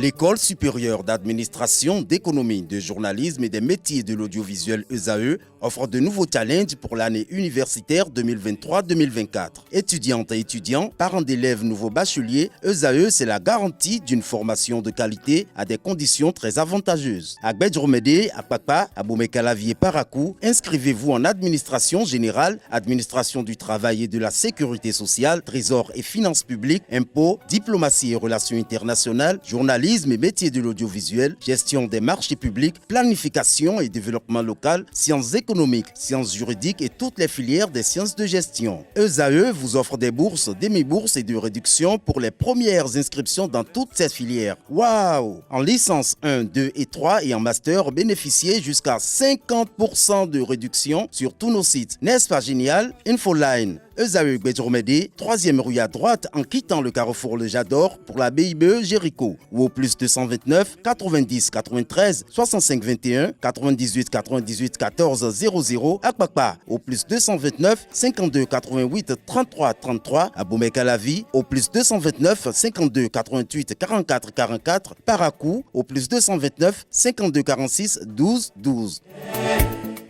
L'École supérieure d'administration, d'économie, de journalisme et des métiers de l'audiovisuel ESAE offre de nouveaux challenges pour l'année universitaire 2023-2024. Étudiantes et étudiants, parents d'élèves nouveaux bacheliers, ESAE, c'est la garantie d'une formation de qualité à des conditions très avantageuses. À Gbedjromede, à Papa, à Boumekalavi et Parakou, inscrivez-vous en administration générale, administration du travail et de la sécurité sociale, trésor et finances publiques, impôts, diplomatie et relations internationales, journalisme et métiers de l'audiovisuel, gestion des marchés publics, planification et développement local, sciences économiques, sciences juridiques et toutes les filières des sciences de gestion. ESAE vous offre des bourses, demi-bourses et de réductions pour les premières inscriptions dans toutes ces filières. Waouh! En licence 1, 2 et 3 et en master, bénéficiez jusqu'à 50% de réduction sur tous nos sites. N'est-ce pas génial? Infoline. ESAE Gbedjromede, 3e rue à droite en quittant le carrefour Le Jador pour la BIBE Jéricho ou au plus 229 90 93 65 21 98 98 14 00 à Kpakpa au plus 229 52 88 33 33 à Boumekalavi au plus 229 52 88 44 44 Parakou au plus 229 52 46 12 12.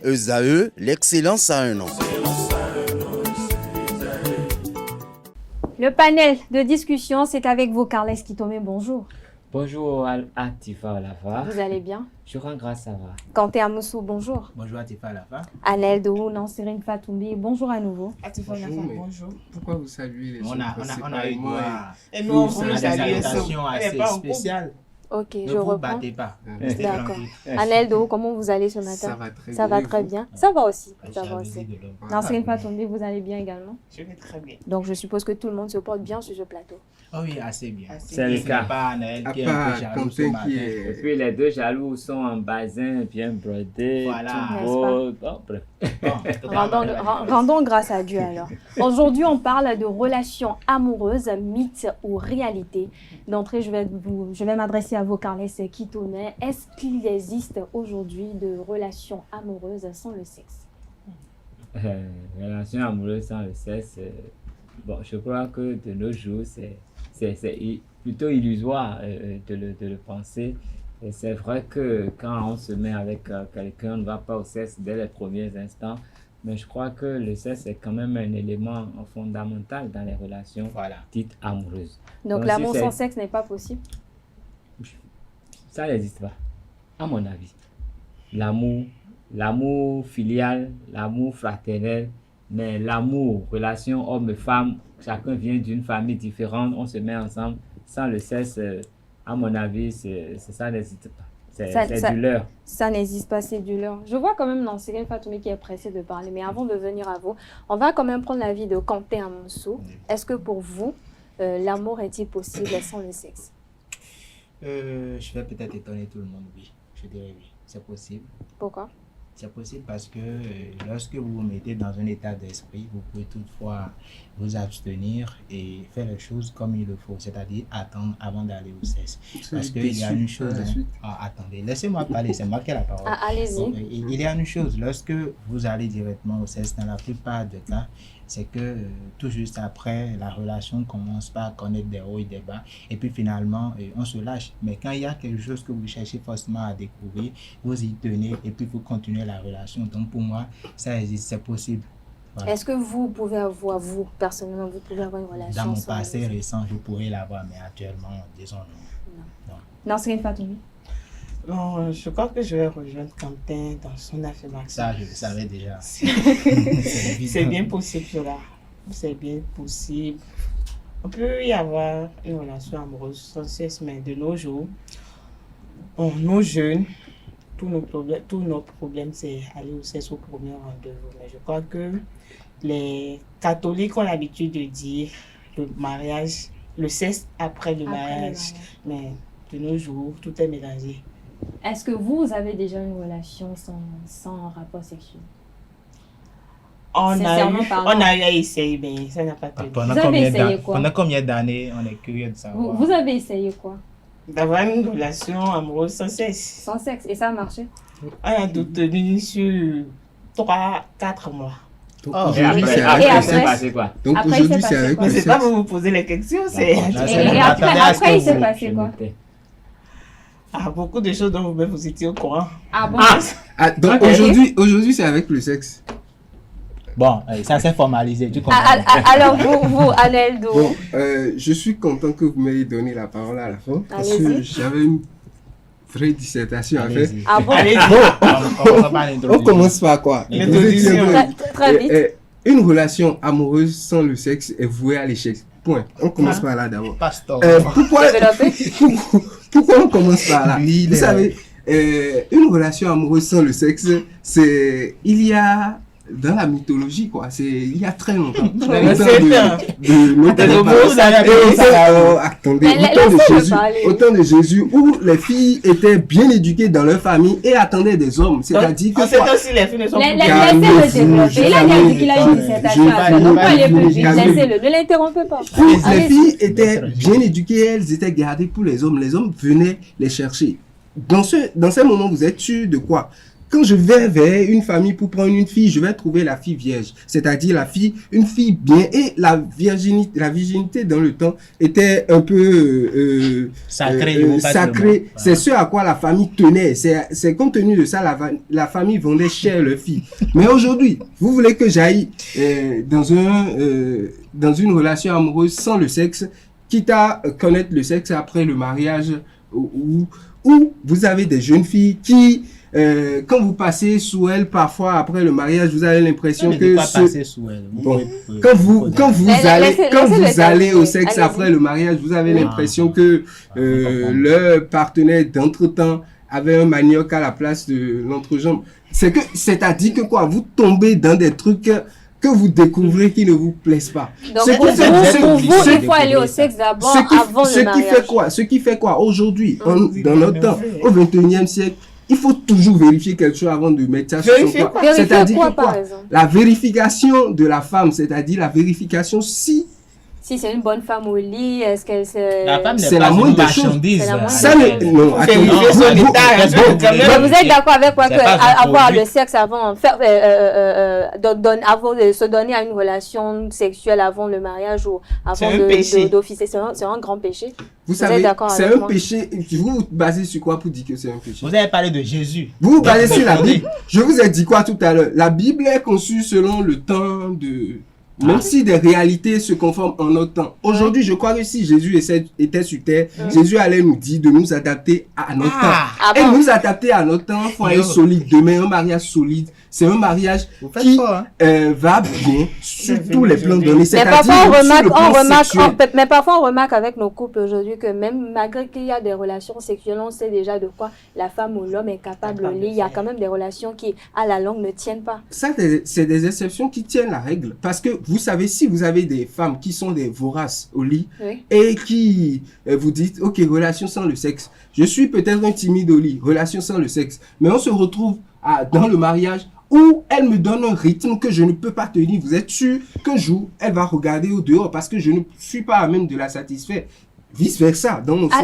ESAE, l'excellence à un an. Le panel de discussion, c'est avec vous, Carles Kitome. Bonjour. Bonjour Atifa Olafa. Vous allez bien? Je rends grâce à vous. Kanté Amoussou, bonjour. Bonjour Atifa Olafa. Anel Dohou, Nansérine Fatoumbi, bonjour à nouveau. Atifa Olafa, bonjour. Pourquoi vous saluez les gens? On a eu droit. Et nous, on a vous des salue. salutations assez spéciales. Ok, Ne je vous reprends. battez pas. D'accord. Anel Dohou, comment vous allez ce matin? Ça va très bien. Ça va très bien. Ça va aussi. Ça va Jalousie aussi. de l'homme. Nansérine Fatoumbi, vous allez bien également? Je vais très bien. Donc, je suppose que tout le monde se porte bien sur ce plateau. Oh oui, assez bien. C'est le Ce n'est cas. pas Anaël À qui est un peu part jaloux ce Quentin matin. qui Et est... puis les deux jaloux sont en basin bien brodé. Voilà. tout N'est-ce beau. Bon, bref. Bon, en tout cas, Rendons grâce à Dieu alors. Aujourd'hui, on parle de relations amoureuses, mythes ou réalité. D'entrée, je vais m'adresser à vous, Carles Kitome. Est-ce qu'il existe aujourd'hui de relations amoureuses sans le sexe? Relation amoureuse sans le sexe, bon, je crois que de nos jours, c'est plutôt illusoire de le penser. Et c'est vrai que quand on se met avec quelqu'un, on ne va pas au sexe dès les premiers instants. Mais je crois que le sexe est quand même un élément fondamental dans les relations Voilà. dites amoureuses. Donc, Donc, l'amour si sans c'est- sexe n'est pas possible? Ça n'existe pas, à mon avis. L'amour filial, l'amour fraternel, mais l'amour, relation homme-femme, chacun vient d'une famille différente, on se met ensemble. Sans le sexe, à mon avis, ça n'existe pas. C'est du leurre. Ça n'existe pas, c'est du leurre. Je vois quand même Nansérine Fatoumbi qui est pressée de parler, mais avant de venir à vous, on va quand même prendre l'avis de Kanté Amoussou. Est-ce que pour vous, l'amour est-il possible sans le sexe? Je vais peut-être étonner tout le monde, oui. Je dirais oui. C'est possible. Pourquoi? C'est possible parce que lorsque vous vous mettez dans un état d'esprit, vous pouvez toutefois vous abstenir et faire les choses comme il le faut, c'est-à-dire attendre avant d'aller au sexe. Parce qu'il y a une chose... attendez, laissez-moi parler, c'est moi qui ai la parole. Ah, allez-y. Bon, il y a une chose, lorsque vous allez directement au sexe, dans la plupart des cas, c'est que tout juste après, la relation commence par connaître des hauts et des bas, et puis finalement, on se lâche. Mais quand il y a quelque chose que vous cherchez forcément à découvrir, vous y tenez, et puis vous continuez la relation. Donc pour moi, ça existe, c'est possible. Voilà. Est-ce que vous pouvez avoir, vous, personnellement, vous pouvez avoir une relation Dans mon sans le passé sexe? récent, je pourrais l'avoir, mais actuellement, disons non. Nansérine Fatoumbi. Bon, je crois que je vais rejoindre Quentin dans son affirmation. Ça, je le savais déjà. C'est bien possible cela. C'est bien possible. On peut y avoir une relation amoureuse sans sexe, mais de nos jours, nos jeunes, tous nos problèmes, c'est aller au sexe au premier rendez-vous. Mais je crois que les catholiques ont l'habitude de dire le mariage, le sexe après le mariage. Mais de nos jours, tout est mélangé. Est-ce que vous avez déjà une relation sans rapport sexuel? On Sincèrement parlant. a eu à essayer, mais ça n'a pas tenu. Vous avez essayé quoi? Pendant combien d'années on est curieux de savoir? Vous avez essayé quoi? D'avoir une relation amoureuse sans sexe. Sans sexe. Et ça a marché? On a tenu sur 3-4 mois. Donc Oh, Et aujourd'hui, après, c'est après, avec c'est après- passé quoi? Donc après, aujourd'hui, il s'est c'est passé avec quoi? Mais le c'est pas sexe. vous vous poser les questions, c'est... D'accord. Et après, il s'est passé Je quoi? notais. Ah, beaucoup de choses dont vous-même vous étiez au courant. Ah bon? Donc aujourd'hui, c'est avec le sexe. Bon, ça c'est formalisé, tu comprends. Alors vous, Aneldo. Bon, je suis content que vous m'ayez donné la parole à la fin. Parce que Allez-y. j'avais une vraie dissertation à faire. Allez-y. Ah bon? Allez-y. On commence par quoi? L'introduction. Vous êtes Très vite. une relation amoureuse sans le sexe est vouée à l'échec. Point. On commence par là d'abord. Pasteur. Pourquoi on commence par là? Lui, Vous savez, une relation amoureuse sans le sexe, il y a dans la mythologie, quoi. Il y a très longtemps. Au temps de Jésus, où les filles étaient bien éduquées dans leur famille et attendaient des hommes. C'est-à-dire que C'est aussi les filles ne sont Laissez-le plus développer. Il a dit qu'il a une dissertation à faire. Donc, aller plus vite. Laissez-le. Ne l'interrompez pas. les Allez-y. filles étaient bien éduquées, elles étaient gardées pour les hommes. Les hommes venaient les chercher. Dans ces moments, vous êtes sûr de quoi? Quand je vais vers une famille pour prendre une fille, je vais trouver la fille vierge. C'est-à-dire une fille bien. Et la virginité dans le temps était un peu sacrée. C'est ce à quoi la famille tenait. C'est compte tenu de ça, la famille vendait cher leur fille. Mais aujourd'hui, vous voulez que j'aille dans une relation amoureuse sans le sexe, quitte à connaître le sexe après le mariage, où vous avez des jeunes filles qui... quand vous passez sous elle, parfois après le mariage, vous avez l'impression que quand vous allez au sexe après le mariage, vous avez l'impression que leur partenaire d'entretemps avait un manioc à la place de l'entrejambe. C'est-à-dire que quoi, vous tombez dans des trucs que vous découvrez qui ne vous plaisent pas. Donc, pour vous, il faut aller au sexe d'abord avant le mariage. Ce qui fait quoi aujourd'hui, dans notre temps, au 21e siècle, il faut toujours vérifier quelque chose avant de mettre ça sur son corps. C'est-à-dire quoi, que quoi? par exemple? La vérification de la femme, c'est-à-dire la vérification si c'est une bonne femme au lit, est-ce qu'elle se... La femme c'est la moindre des choses. Ça non, vous êtes d'accord avec moi que avoir le sexe avant, se donner à une relation sexuelle avant le mariage ou avant d'officier, c'est un grand péché. Vous savez, c'est un péché. Vous vous basez sur quoi pour dire que c'est un péché? Vous avez parlé de Jésus. Vous vous basez sur la Bible. Je vous ai dit quoi tout à l'heure? La Bible est conçue selon le temps de... Même si des réalités se conforment en notre temps. Aujourd'hui, je crois que si Jésus était sur terre, Jésus allait nous dire de nous adapter à notre temps. Et nous adapter à notre temps, foyer solide. Demain, un mariage solide. C'est un mariage qui va bien sur tous les plans donnés. Mais parfois, on remarque avec nos couples aujourd'hui que même malgré qu'il y a des relations sexuelles, on sait déjà de quoi la femme ou l'homme est capable de lier. Il y a quand même des relations qui, à la longue, ne tiennent pas. Ça, c'est des exceptions qui tiennent la règle. Parce que vous savez, si vous avez des femmes qui sont des voraces au lit et qui vous dites, ok, relation sans le sexe, je suis peut-être un timide au lit, relation sans le sexe, mais on se retrouve dans le mariage où elle me donne un rythme que je ne peux pas tenir. Vous êtes sûr qu'un jour, elle va regarder au dehors parce que je ne suis pas à même de la satisfaire. Vice versa.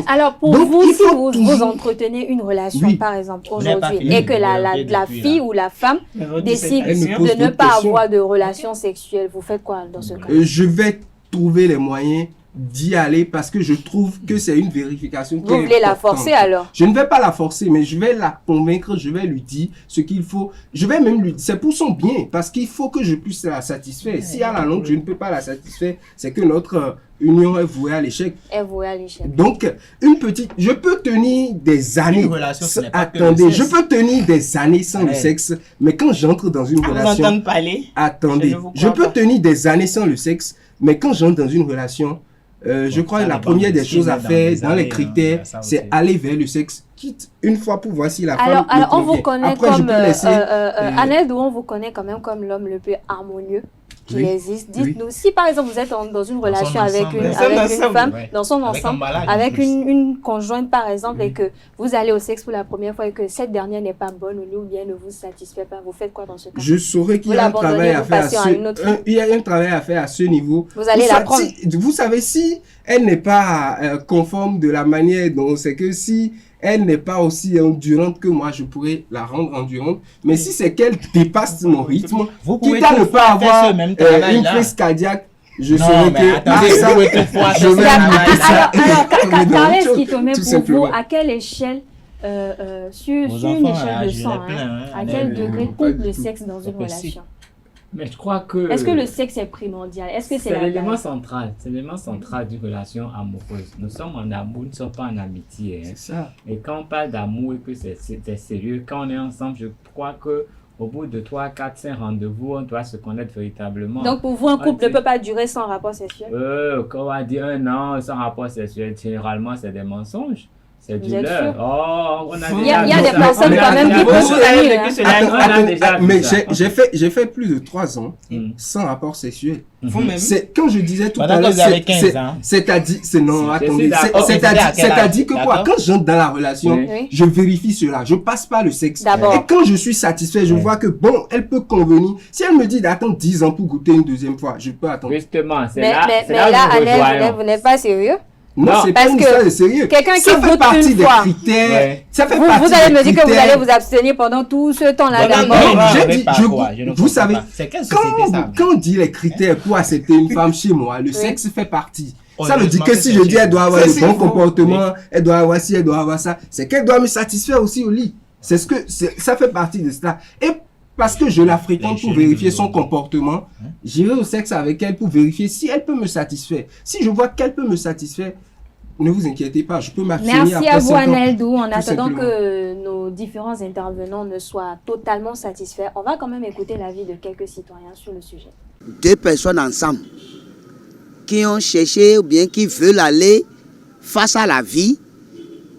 Alors pour vous, si vous entretenez une relation, par exemple, aujourd'hui, et que la fille ou la femme décide de ne pas avoir de relation sexuelle, vous faites quoi dans ce cas? Je vais trouver les moyens d'y aller parce que je trouve que c'est une vérification qui est importante. Vous voulez la forcer alors? Je ne vais pas la forcer, mais je vais la convaincre, je vais lui dire ce qu'il faut. Je vais même lui dire, c'est pour son bien, parce qu'il faut que je puisse la satisfaire. Si à la longue, je ne peux pas la satisfaire, c'est que notre union est vouée à l'échec. Donc, je peux tenir des années. Attendez, je peux tenir des années sans le sexe, mais quand j'entre dans une relation... Attendez, je peux tenir des années sans le sexe, mais quand j'entre dans une relation... je crois que la première des choses à faire dans les critères, c'est aller vers le sexe, quitte une fois pour voir si la femme alors on vous connaît comme Annette, on vous connaît quand même comme l'homme le plus harmonieux qui existe. Dites-nous, si par exemple vous êtes dans une relation avec une femme, dans son ensemble, avec une conjointe par exemple, et que vous allez au sexe pour la première fois et que cette dernière n'est pas bonne ou bien ne vous satisfait pas, vous faites quoi dans ce cas? Je saurais qu'il y a un travail à faire il y a un travail à faire à ce niveau. Vous allez la prendre. Vous savez, si elle n'est pas conforme de la manière dont c'est que si elle n'est pas aussi endurante que moi, je pourrais la rendre endurante. Mais si c'est qu'elle dépasse mon rythme, quitte à ne pas avoir une crise cardiaque, je saurais que... Alors, Carles Kitome, pour vous, à quelle échelle sur Vos une enfants, échelle là, de je 100, les plains, hein. à quel degré pas compte du le tout. sexe dans une Pas possible. relation? Mais je crois que Est-ce que le sexe est primordial? Est-ce que c'est c'est la l'élément base? central. C'est l'élément central d'une relation amoureuse. Nous sommes en amour, nous ne sommes pas en amitié. Hein. C'est ça. Et quand on parle d'amour et que c'est sérieux, quand on est ensemble, je crois que au bout de 3, 4, 5 rendez-vous, on doit se connaître véritablement. Donc pour vous, un couple ne peut pas durer sans rapport sexuel? Quand on va dire 1 an sans rapport sexuel, généralement, c'est des mensonges. C'est du Vous êtes leurre. sûr? Oh, on a Il y a des personnes quand même qui déjà peuvent vu se ça. tenir, hein. Attends, On a déjà vu mais ça. j'ai fait plus de 3 ans Mm. sans rapport sexuel. Vous-même. C'est quand je disais tout Pendant à que l'heure, vous avez 15 ans. c'est-à-dire, c'est non, Je attendez, suis d'accord. c'est-à-dire que quoi, D'accord. quand j'entre dans la relation, Oui. Oui. je vérifie cela, je passe pas le sexe. D'abord. Et quand je suis satisfait, je Oui. vois que bon, elle peut convenir. Si elle me dit d'attendre 10 ans pour goûter une deuxième fois, je peux attendre. Justement, c'est Mais là, là, c'est là où nous rejoignons. vous n'êtes pas sérieux? Non, Non, c'est parce pas une que histoire de sérieux. quelqu'un qui Ça fait goûte partie une des fois. critères. Ouais. Ça fait Vous partie allez des me dire que vous critères. allez vous abstenir pendant tout ce temps-là Non, d'abord. non, non, j'ai mais dit, pas je- quoi, je ne vous comprends savez, pas. C'est quelle société ça? Quand on dit les critères pour accepter une femme chez moi, le sexe fait partie. Oh, Ça veut dire que heureusement si que je c'est dis elle doit avoir chez le vous. bon comportement, elle doit avoir ci, elle doit avoir ça, c'est qu'elle doit me satisfaire aussi au lit. Ça fait partie de cela. Et parce que je la fréquente pour vérifier son comportement, j'irai au sexe avec elle pour vérifier si elle peut me satisfaire. Si je vois qu'elle peut me satisfaire, ne vous inquiétez pas, je peux m'abstenir Merci après à vous, 5 ans. Aneldou. En attendant simplement. que nos différents intervenants ne soient totalement satisfaits, on va quand même écouter l'avis de quelques citoyens sur le sujet. 2 personnes ensemble qui ont cherché ou bien qui veulent aller face à la vie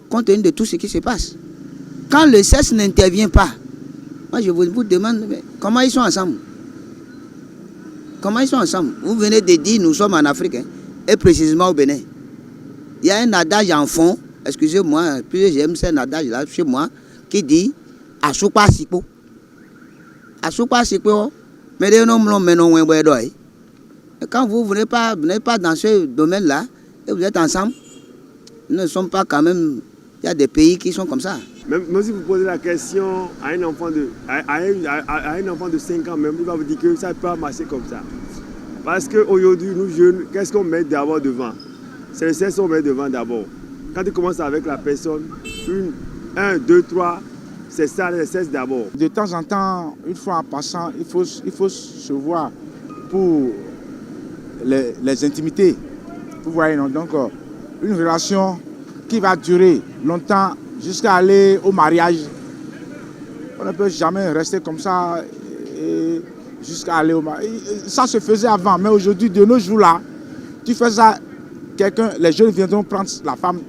compte tenu de tout ce qui se passe. Quand le sexe n'intervient pas, moi je vous demande mais comment ils sont ensemble. Comment ils sont ensemble? Vous venez de dire nous sommes en Afrique, hein, et précisément au Bénin. Il y a un adage en fond, excusez-moi, puis j'aime ce adage là chez moi, qui dit Asupa Sipo. Asupa Sipo, mais quand vous n'êtes pas dans ce domaine-là, et vous êtes ensemble, nous ne sommes pas quand même. Il y a des pays qui sont comme ça. Même si vous posez la question à un enfant de 5 ans, même, il va vous dire que ça ne peut pas marcher comme ça. Parce qu'aujourd'hui, nous jeunes, qu'est-ce qu'on met d'abord devant? C'est le sexe qu'on met devant d'abord. Quand tu commences avec la personne, 1, 2, 3, c'est ça le sexe d'abord. De temps en temps, une fois en passant, il faut se voir pour les intimités. Vous voyez, non? Donc, une relation qui va durer longtemps jusqu'à aller au mariage. On ne peut jamais rester comme ça jusqu'à aller au mariage. Ça se faisait avant, mais aujourd'hui, de nos jours-là, tu fais ça, les jeunes viendront prendre la femme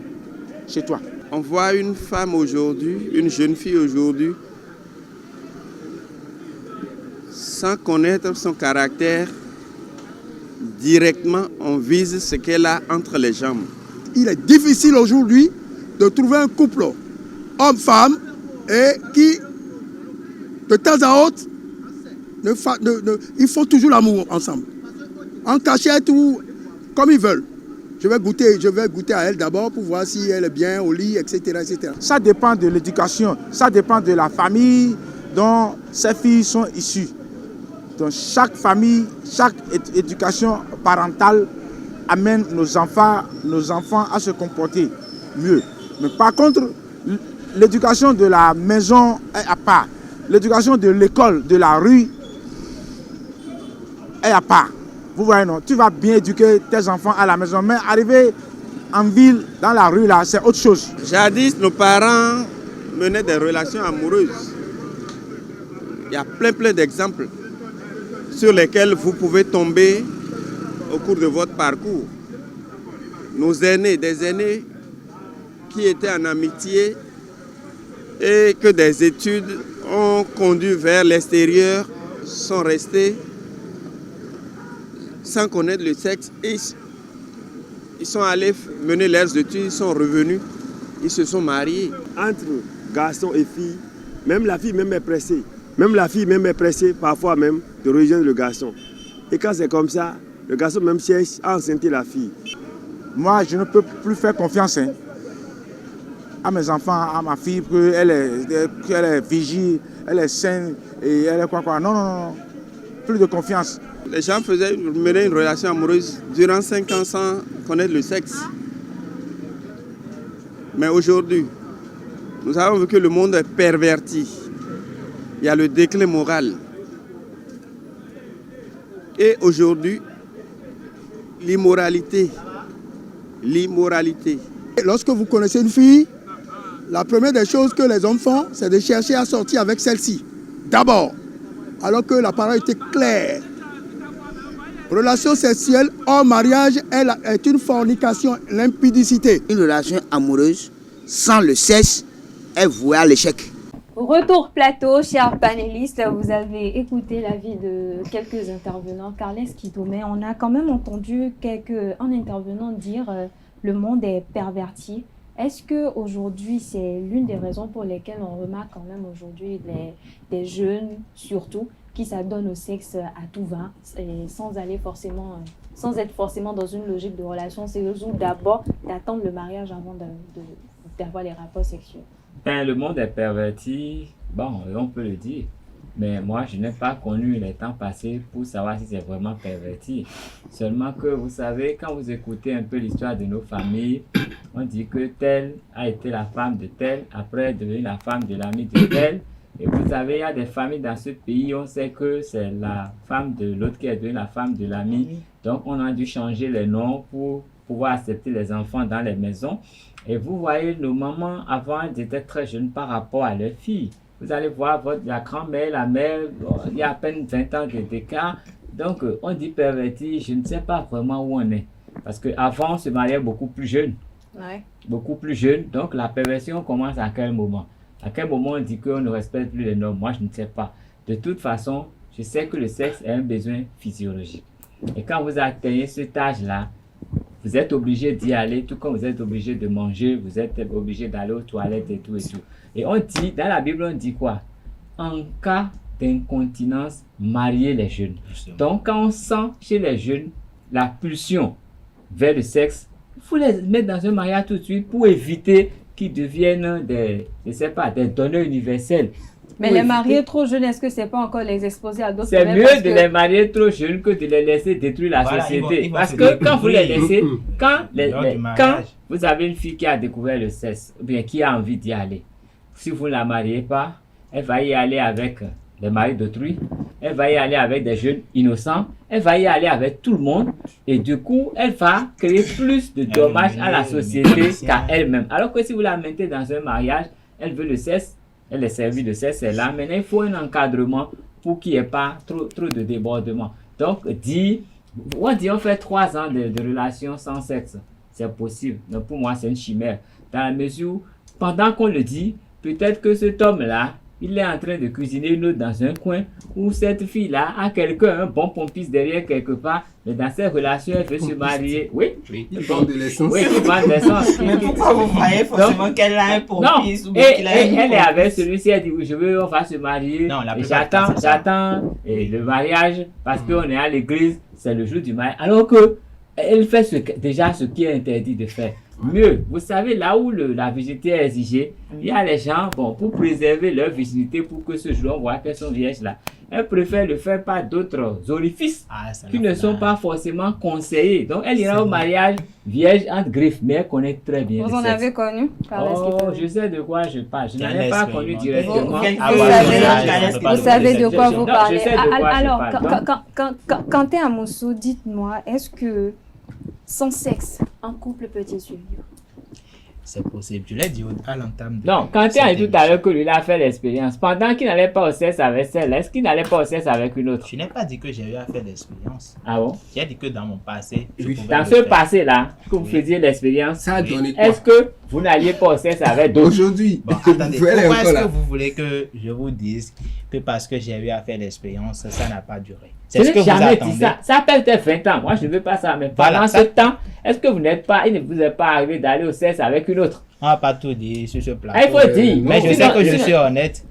chez toi. On voit une femme aujourd'hui, une jeune fille aujourd'hui, sans connaître son caractère, directement on vise ce qu'elle a entre les jambes. Il est difficile aujourd'hui de trouver un couple homme-femme et qui, de temps à autre, ils font toujours l'amour ensemble. En cachette ou comme ils veulent. Je vais goûter à elle d'abord pour voir si elle est bien au lit, etc., etc. Ça dépend de l'éducation, ça dépend de la famille dont ces filles sont issues. Donc chaque famille, chaque éducation parentale amène nos enfants à se comporter mieux. Mais par contre, l'éducation de la maison est à part. L'éducation de l'école, de la rue est à part. Vous voyez, non, tu vas bien éduquer tes enfants à la maison, mais arriver en ville, dans la rue, là, c'est autre chose. Jadis, nos parents menaient des relations amoureuses. Il y a plein d'exemples sur lesquels vous pouvez tomber au cours de votre parcours. Nos aînés, des aînés qui étaient en amitié et que des études ont conduit vers l'extérieur, sont restés sans connaître le sexe. Ils sont allés mener leurs études, ils sont revenus, ils se sont mariés. Entre garçons et filles, même la fille même est pressée. Même la fille même est pressée parfois même de rejoindre le garçon. Et quand c'est comme ça, le garçon même cherche à enceinter la fille. Moi, je ne peux plus faire confiance à mes enfants, à ma fille, qu'elle est vigile, elle est saine et elle est quoi. Non. Plus de confiance. Les gens menaient une relation amoureuse durant 5 ans sans connaître le sexe. Mais aujourd'hui, Nous avons vu que le monde est perverti. Il y a le déclin moral. Et aujourd'hui, l'immoralité. Lorsque vous connaissez une fille, la première des choses que les hommes font, c'est de chercher à sortir avec celle-ci. D'abord, alors que la parole était claire. Relation sexuelle hors mariage est une fornication, l'impudicité. Une relation amoureuse sans le sexe est vouée à l'échec. Retour plateau, chers panélistes, vous avez écouté l'avis de quelques intervenants. Carles Kitome, on a quand même entendu un intervenant dire le monde est perverti. Est-ce qu'aujourd'hui, c'est l'une des raisons pour lesquelles on remarque quand même aujourd'hui des jeunes, surtout, qui s'adonnent au sexe à tout va, et sans être forcément dans une logique de relation sérieuse ou d'abord d'attendre le mariage avant d'avoir les rapports sexuels? Le monde est perverti, bon, on peut le dire, mais moi je n'ai pas connu les temps passés pour savoir si c'est vraiment perverti. Seulement que vous savez, quand vous écoutez un peu l'histoire de nos familles, on dit que telle a été la femme de telle, après est devenue la femme de l'ami de telle. Et vous savez, il y a des familles dans ce pays, on sait que c'est la femme de l'autre qui est devenue la femme de l'ami. Donc on a dû changer les noms pour pouvoir accepter les enfants dans les maisons. Et vous voyez, nos mamans, avant, elles étaient très jeunes par rapport à leurs filles. Vous allez voir la grand-mère, la mère, il y a à peine 20 ans d'écart. Donc, on dit perverti, je ne sais pas vraiment où on est. Parce qu'avant, on se mariait beaucoup plus jeune. Ouais. Beaucoup plus jeune. Donc, la perversion commence à quel moment? À quel moment on dit qu'on ne respecte plus les normes? Moi, je ne sais pas. De toute façon, je sais que le sexe est un besoin physiologique. Et quand vous atteignez cet âge-là, vous êtes obligé d'y aller, tout comme vous êtes obligé de manger, vous êtes obligé d'aller aux toilettes et tout et tout. Et on dit, dans la Bible, on dit quoi? En cas d'incontinence, mariez les jeunes. Donc, quand on sent chez les jeunes la pulsion vers le sexe, il faut les mettre dans un mariage tout de suite pour éviter qu'ils deviennent des donneurs universels. Mais les marier trop jeunes, est-ce que c'est pas encore les exposer à d'autres problèmes? C'est mieux de les marier trop jeunes que de les laisser détruire la société. Parce que quand vous les laissez, quand vous avez une fille qui a découvert le sexe, ou bien qui a envie d'y aller, si vous ne la mariez pas, elle va y aller avec les maris d'autrui, elle va y aller avec des jeunes innocents, elle va y aller avec tout le monde, et du coup, elle va créer plus de dommages à la société qu'à elle-même. Alors que si vous la mettez dans un mariage, elle veut le sexe, elle est servie de sexe, c'est là. Maintenant, il faut un encadrement pour qu'il n'y ait pas trop de débordement. Donc, on fait 3 ans de relation sans sexe. C'est possible. Donc, pour moi, c'est une chimère. Dans la mesure où, pendant qu'on le dit, peut-être que cet homme-là, il est en train de cuisiner une autre dans un coin, ou cette fille-là a quelqu'un, un bon pompiste derrière quelque part, mais dans ses relations, elle veut se marier. Oui, il vend de l'essence. Oui, il vend de l'essence. Mais pourquoi vous voyez forcément qu'elle a un pompiste ou bien qu'il a elle est avec celui-ci, elle dit oui, on va se marier. Non, j'attends le mariage parce qu'on est à l'église, c'est le jour du mariage. Alors que elle fait déjà ce qui est interdit de faire. Mieux, vous savez, là où la virginité est exigée, il y a les gens, pour préserver leur virginité, pour que ce jour on voit qu'elles sont vierges là, elles préfèrent le faire par d'autres orifices qui ne sont pas forcément conseillés. Donc elle ira au mariage vierge entre griffes, mais elle connaît très bien. Vous en avez connu? Je sais de quoi je parle. Je n'en ai pas connu directement. Vous savez de quoi vous parlez. Je sais de quoi alors, Quentin Amoussou, dites-moi, est-ce que sans sexe, un couple peut-il survivre? C'est possible. Je l'ai dit à l'entame. Non, Quentin a dit tout à l'heure que lui a fait l'expérience. Pendant qu'il n'allait pas au sexe avec celle, est-ce qu'il n'allait pas au sexe avec une autre? Je n'ai pas dit que j'ai eu à faire l'expérience. Ah bon? J'ai dit que dans mon passé, dans ce passé-là, que vous faisiez l'expérience, ça a donné quoi? Est-ce que vous n'alliez pas au sexe avec d'autres? Aujourd'hui, attendez, pourquoi est-ce que vous voulez que je vous dise que parce que j'ai eu à faire l'expérience, ça n'a pas duré? C'est ce que vous attendez. Dit ça. Ça peut être 20 ans. Moi, je ne veux pas ça. Mais pendant ce temps, est-ce que il ne vous est pas arrivé d'aller au sexe avec une autre? On n'a pas tout dit sur ce plan. Il faut dire. Mais je sais que je suis honnête.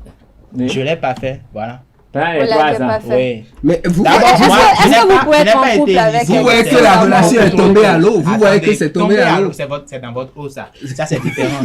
Oui. Je ne l'ai pas fait. Voilà. Pendant les 3 ans. Oui. Mais vous est-ce que vous pouvez être en couple avec vous voyez que la relation est tombée à l'eau. Vous voyez que c'est tombé à l'eau. C'est dans votre eau, ça. Ça, c'est différent.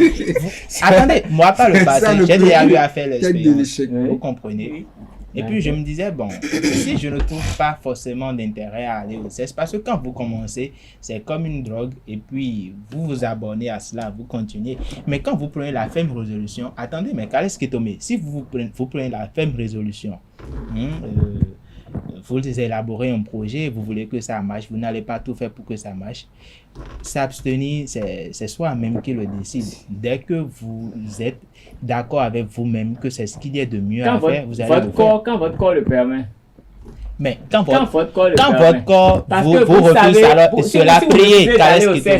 Attendez, moi, pas le passé. J'ai déjà eu à faire l'expérience. Vous comprenez? Et puis, je me disais, bon, si je ne trouve pas forcément d'intérêt à aller au sexe, parce que quand vous commencez, c'est comme une drogue, et puis vous vous abonnez à cela, vous continuez. Mais quand vous prenez la ferme résolution, attendez, mais Kales Kitome, si vous prenez la ferme résolution, vous élaborez un projet, vous voulez que ça marche, vous n'allez pas tout faire pour que ça marche. S'abstenir, c'est soi-même qui le décide. Dès que vous êtes d'accord avec vous-même que c'est ce qu'il y a de mieux à faire, vous allez le faire. Quand votre corps le permet. Mais quand votre corps vous refusez, alors cela prier.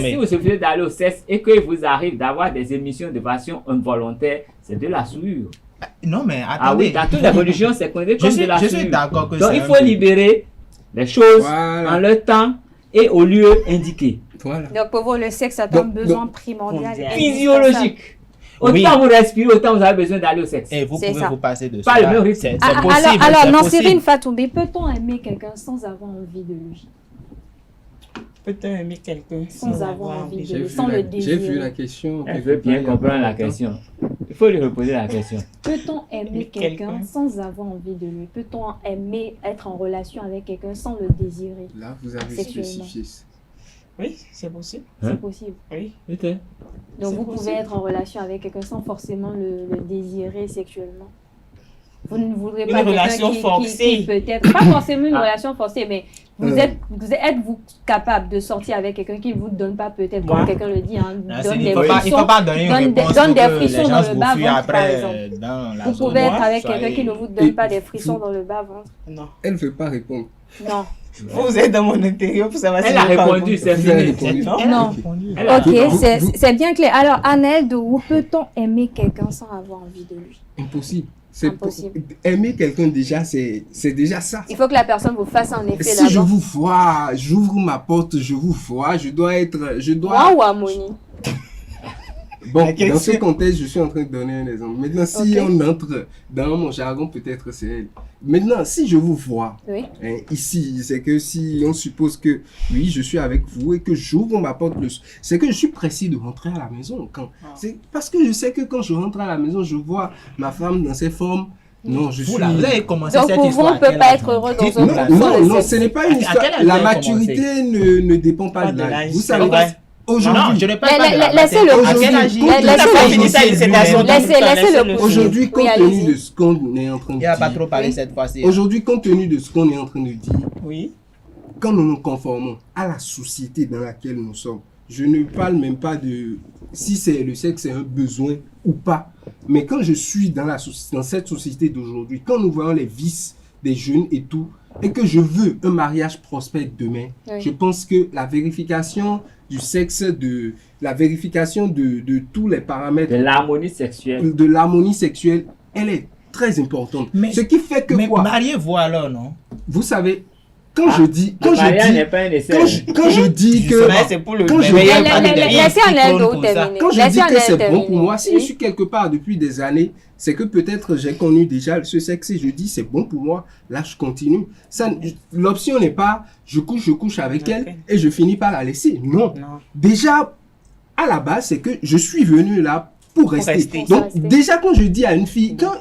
Si vous refusez d'aller au sexe et que vous arrive d'avoir des émissions de façon involontaire, c'est de la souillure. Non, mais attendez. Ah oui, dans toutes les religions, c'est connu comme de la souillure. Je suis d'accord que donc il faut libérer les choses en leur temps et au lieu indiqué. Voilà. Donc pour vous, le sexe est un besoin primordial. Physiologique. Autant vous respirez, autant vous avez besoin d'aller au sexe. Et vous pouvez vous passer de ça. Pas le même rythme. C'est possible. Alors, Nansirine Fatoumbi, peut-on aimer quelqu'un sans avoir envie de lui? Peut-on aimer quelqu'un sans avoir envie de lui, sans le désir? J'ai vu la question. Elle veut bien comprendre la question. Il faut lui reposer la question. Peut-on aimer quelqu'un sans avoir envie de lui? Peut-on aimer être en relation avec quelqu'un sans le désirer? Là, vous avez spécifié. Oui, c'est possible. C'est possible. Oui. Donc vous pouvez être en relation avec quelqu'un sans forcément le désirer sexuellement. Vous ne voudrez pas une relation forcée. Qui peut-être pas forcément une relation forcée, mais êtes-vous capable de sortir avec quelqu'un qui ne vous donne pas peut-être, comme quelqu'un le dit, donne des frissons dans le bas-ventre, par exemple. Vous pouvez être avec quelqu'un qui ne vous donne pas des frissons dans le bas-ventre. Non. Elle ne veut pas répondre. Non. Vous êtes dans mon intérieur pour savoir si elle a répondu, c'est fini. Non. Ok, c'est bien clair. Alors, Annelle, où peut-on aimer quelqu'un sans avoir envie de lui? Impossible. Aimer quelqu'un déjà, c'est déjà ça. Il faut que la personne vous fasse un effet si je vous vois, j'ouvre ma porte, je vous vois, je dois... Moi ou Amoni? Bon, dans ce contexte, je suis en train de donner un exemple. Maintenant, si on entre dans mon jargon, peut-être c'est elle. Maintenant, si je vous vois ici, c'est que si on suppose que oui, je suis avec vous et que j'ouvre ma porte, c'est que je suis pressé de rentrer à la maison. C'est parce que je sais que quand je rentre à la maison, je vois ma femme dans ses formes. Non, je suis... Vous avez commencé donc, cette pour histoire. vous, on ne peut pas être heureux dans un couple. Non, ce n'est pas une histoire. La maturité ne dépend pas de l'âge. Vous savez pas. Aujourd'hui, je ne parle pas de la aujourd'hui, compte tenu de ce qu'on est en train de dire, il n'a pas trop parlé cette fois-ci. Aujourd'hui, compte tenu de ce qu'on est en train de dire, oui, quand nous nous conformons à la société dans laquelle nous sommes, je ne parle même pas de si c'est le sexe c'est un besoin ou pas, mais quand je suis dans cette société d'aujourd'hui, quand nous voyons les vices des jeunes et tout, et que je veux un mariage prospère demain, je pense que la vérification du sexe, la vérification de tous les paramètres de l'harmonie sexuelle, elle est très importante. Mais, ce qui fait que quoi? Mariez-vous alors, non? Vous savez, quand je dis que laissez c'est bon pour moi, si je suis quelque part depuis des années, c'est que peut-être j'ai connu déjà ce sexe et je dis c'est bon pour moi, là je continue. L'option n'est pas je couche avec elle et je finis par la laisser. Non. Déjà, à la base, c'est que je suis venu là pour rester. Donc, déjà, quand je dis à une fille, quand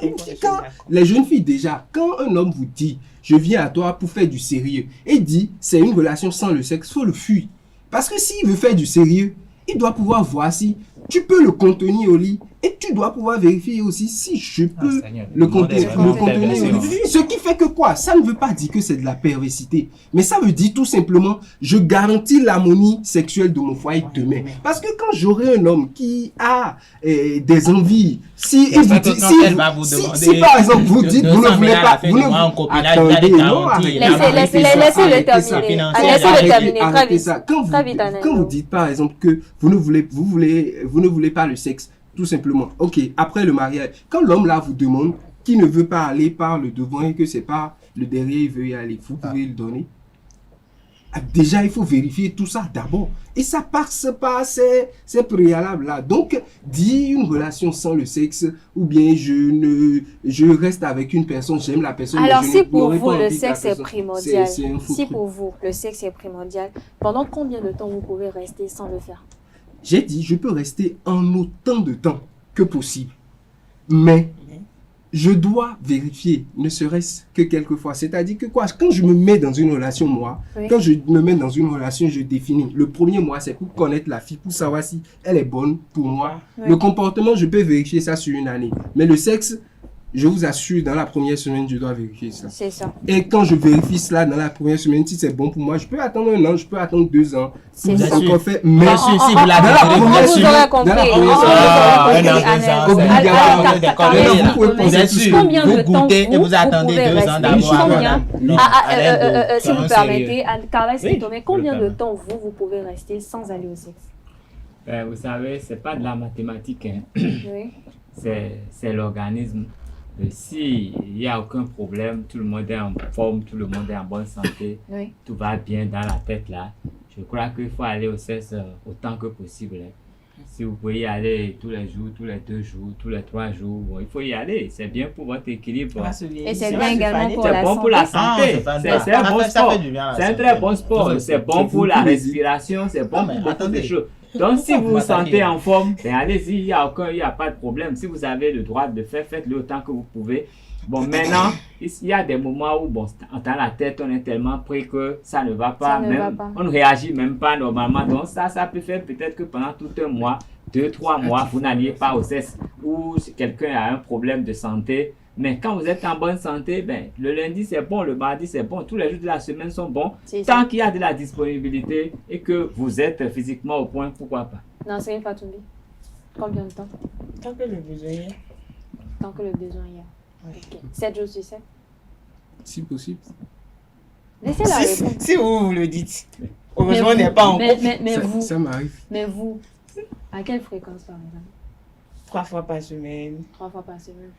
les jeunes filles, déjà, quand un homme vous dit je viens à toi pour faire du sérieux et dit c'est une relation sans le sexe, il faut le fuir. Parce que s'il veut faire du sérieux, il doit pouvoir voir si tu peux le contenir au lit et tu dois pouvoir vérifier aussi si je peux le contenir au lit. Ce qui fait que quoi? Ça ne veut pas dire que c'est de la perversité, mais ça veut dire tout simplement je garantis l'harmonie sexuelle de mon foyer demain. Parce que quand j'aurai un homme qui a des envies, si par exemple vous dites vous ne voulez pas, laissez-le terminer. Quand vous dites par exemple que vous ne voulez pas le sexe, tout simplement. Ok, après le mariage, quand l'homme là vous demande qu'il ne veut pas aller par le devant et que c'est pas le derrière, il veut y aller, vous pouvez le donner. Déjà, il faut vérifier tout ça d'abord. Et ça passe par ces préalables là. Donc, dire une relation sans le sexe, ou bien je reste avec une personne, j'aime la personne. Alors, si pour vous le sexe est primordial, si pour vous le sexe est primordial, pendant combien de temps vous pouvez rester sans le faire? J'ai dit, je peux rester en autant de temps que possible. Mais, je dois vérifier, ne serait-ce que quelques fois. C'est-à-dire que quoi, quand je me mets dans une relation, moi, quand je me mets dans une relation, je définis. Le premier mois, c'est pour connaître la fille, pour savoir si elle est bonne pour moi. Le comportement, je peux vérifier ça sur une année. Mais le sexe, je vous assure, dans la première semaine, je dois vérifier ça. C'est ça. Et quand je vérifie cela dans la première semaine, si c'est bon pour moi, je peux attendre 1 an, je peux attendre 2 ans. C'est pour ça. encore faire. Mais si vous l'avez dans la première semaine, compris. Vous êtes sûr, combien de vous temps goûtez et vous attendez 2 ans d'abord. Si vous permettez, Carles Kitome, combien de temps vous pouvez rester sans aller au sexe? Vous savez, c'est pas de la mathématique, hein. Oui. C'est l'organisme. S'il n'y a aucun problème, tout le monde est en forme, tout le monde est en bonne santé, tout va bien dans la tête là, je crois qu'il faut aller au sexe autant que possible. Hein. Si vous pouvez y aller tous les jours, tous les 2 jours, tous les 3 jours, bon, il faut y aller. C'est bien pour votre équilibre. Et c'est bien également pour la santé. C'est bon pour la santé. C'est un bon sport. C'est un très bon sport. C'est bon pour la respiration. C'est bon pour beaucoup de choses. Donc, si vous vous sentez en forme, ben allez-y, il n'y a pas de problème. Si vous avez le droit de faire, faites-le autant que vous pouvez. Bon, maintenant, il y a des moments où, bon, dans la tête, on est tellement pris que ça ne va pas. On ne réagit même pas normalement. Donc, ça peut faire peut-être que pendant tout un mois, 2-3 mois, vous n'alliez pas au sexe. Ou si quelqu'un a un problème de santé. Mais quand vous êtes en bonne santé, ben, le lundi c'est bon, le mardi c'est bon, tous les jours de la semaine sont bons. Tant qu'il y a de la disponibilité et que vous êtes physiquement au point, pourquoi pas? Non, c'est une Fatoumbi. Combien de temps? Tant que le besoin y est. Tant que le besoin y est. Okay. 7 jours sur 7? Si possible. Laissez-la répondre. Si vous le dites. Heureusement, on n'est pas en couple. Mais vous, ça m'arrive. Mais vous, à quelle fréquence par exemple? 3 fois par semaine. 3 fois par semaine.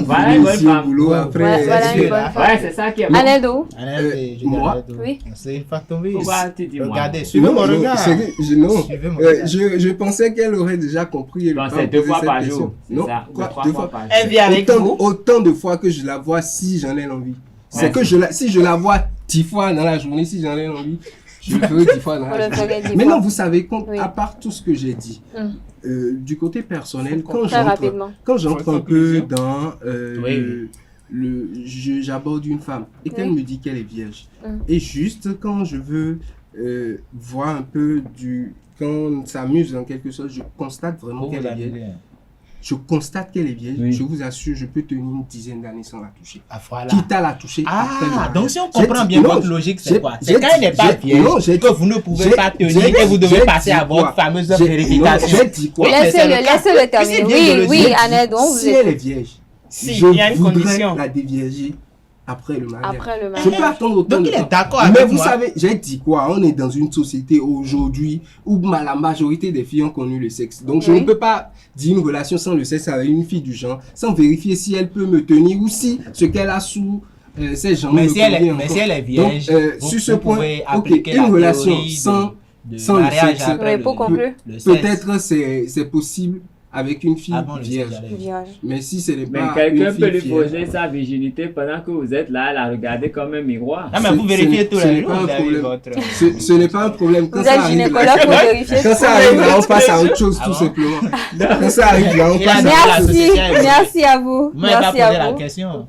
Voilà une bonne femme. Boulot après. Voilà une bonne femme. Ouais, c'est ça qui est bon. Aneldo? Moi? Oui. C'est pas tombé. Regardez, suivez mon regard. Je pensais qu'elle aurait déjà compris. C'est 2 fois par jour. Non, ça, 2 fois par jour. Elle vient avec vous. Autant de fois que je la vois si j'en ai l'envie. C'est que si je la vois 10 fois dans la journée, si j'en ai l'envie, je le ferai 10 fois dans la journée. Mais non, vous savez, à part tout ce que j'ai dit, du côté personnel, quand j'entre un peu dans j'aborde une femme et qu'elle me dit qu'elle est vierge, et juste quand je veux voir un peu quand ça m'amuse en quelque sorte, je constate vraiment qu'elle est vierge. Je constate qu'elle est vieille, je vous assure, je peux tenir une dizaine d'années sans la toucher. Quitte à la toucher. Donc si on comprend bien votre logique, c'est quoi? C'est quand elle n'est pas vierge que vous ne pouvez pas tenir et vous devez passer à votre fameuse vérification. J'ai dit quoi? Laissez-le terminer. Oui, Aneldo, si elle est vierge, je voudrais la dévierger après le mariage. Je peux attendre autant de temps. Donc il est d'accord avec moi. Mais vous savez, j'ai dit quoi? On est dans une société aujourd'hui où la majorité des filles ont connu le sexe. Donc je ne peux pas dire une relation sans le sexe avec une fille du genre, sans vérifier si elle peut me tenir ou si ce qu'elle a sous ses jambes. Mais si elle est vierge, sur ce point, une relation sans le sexe, peut-être c'est possible avec une fille vierge. Mais si ce n'est pas quelqu'un peut lui poser sa virginité pendant que vous êtes là à la regarder comme un miroir. Non, mais vous vérifiez tous les jours. Ce n'est pas un problème. Quand ça arrive, on passe à autre chose tout simplement. Quand ça arrive, on passe à autre chose. Merci à vous. Merci à vous. La question.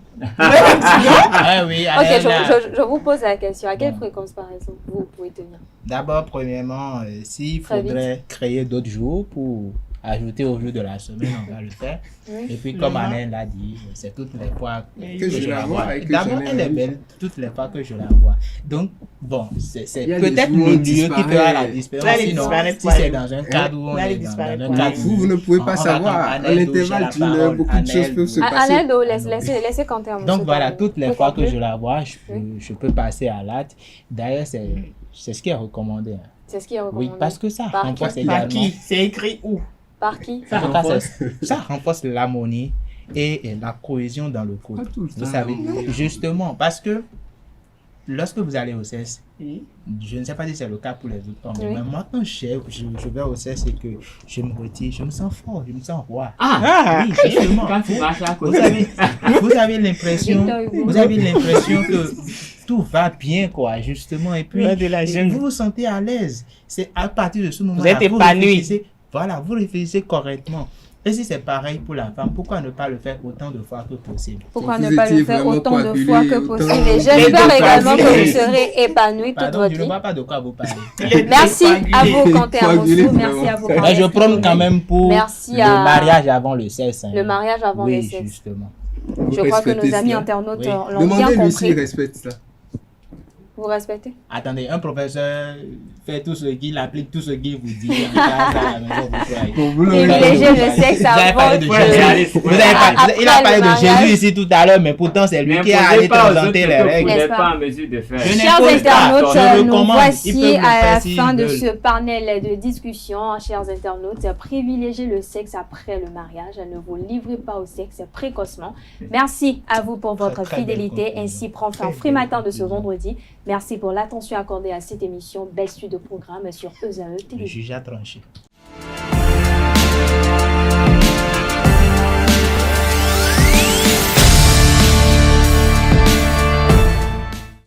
Je vous pose la question. À quelle fréquence, par exemple, vous pouvez tenir? D'abord, premièrement, s'il faudrait créer d'autres jours pour ajouter au jour de la semaine, on va le faire. Et puis, comme Anel l'a dit, c'est toutes les fois que je la vois. D'abord, elle est belle toutes les fois que je la vois. Donc, bon, c'est peut-être le lieu qui fera la différence. Sinon, si c'est dans un cadre où on est dans un cadre, vous ne pouvez pas savoir. À l'intervalle d'une heure, beaucoup de choses peuvent se passer. Aneldo, laissez compter un Donc, voilà, toutes les fois que je la vois, je peux passer à l'acte. D'ailleurs, c'est ce qui est recommandé. C'est ce qui est recommandé. Oui, parce que ça renforce également. Par qui? C'est écrit où? Par qui? Ça renforce l'harmonie et la cohésion dans le couple. Vous savez, justement, parce que lorsque vous allez au sexe, je ne sais pas si c'est le cas pour les autres hommes, mais moi, quand je vais au sexe et que je me retire, je me sens fort, je me sens roi. Oui, justement. Quand tu marches à côté, vous avez l'impression que tout va bien, quoi, justement, et puis vous vous sentez à l'aise. C'est à partir de ce moment-là, vous êtes épanoui. Voilà, vous réfléchissez correctement. Et si c'est pareil pour la femme, pourquoi ne pas le faire autant de fois que possible? Pourquoi ne pas le faire autant de fois que possible? Et j'espère également que vous serez épanouis toute votre vie. Je ne vois pas de quoi vous parlez. Merci à vous, Quentin Amossou. Merci à vous, Quentin. Mais je prône quand même pour le mariage avant le sexe. Le mariage avant le sexe. Oui, justement. Je crois que nos amis internautes l'ont bien compris. Demandez-lui s'il respecte ça. Vous respectez? Attendez, un professeur fait tout ce qu'il applique, tout ce qu'il vous dit. Privilégier le sexe avant il a parlé de Jésus ici tout à l'heure, mais pourtant c'est lui qui a allé présenter les règles. Vous n'êtes pas en mesure de faire. Chers internautes, nous voici à la fin de ce panel de discussion. Chers internautes, privilégiez le sexe après le mariage. Ne vous livrez pas au sexe précocement. Merci à vous pour votre fidélité. Ainsi prend fin Free Matin de ce vendredi. Merci pour l'attention accordée à cette émission. Belle suite de programmes sur ESAE Télévision. Le juge a tranché.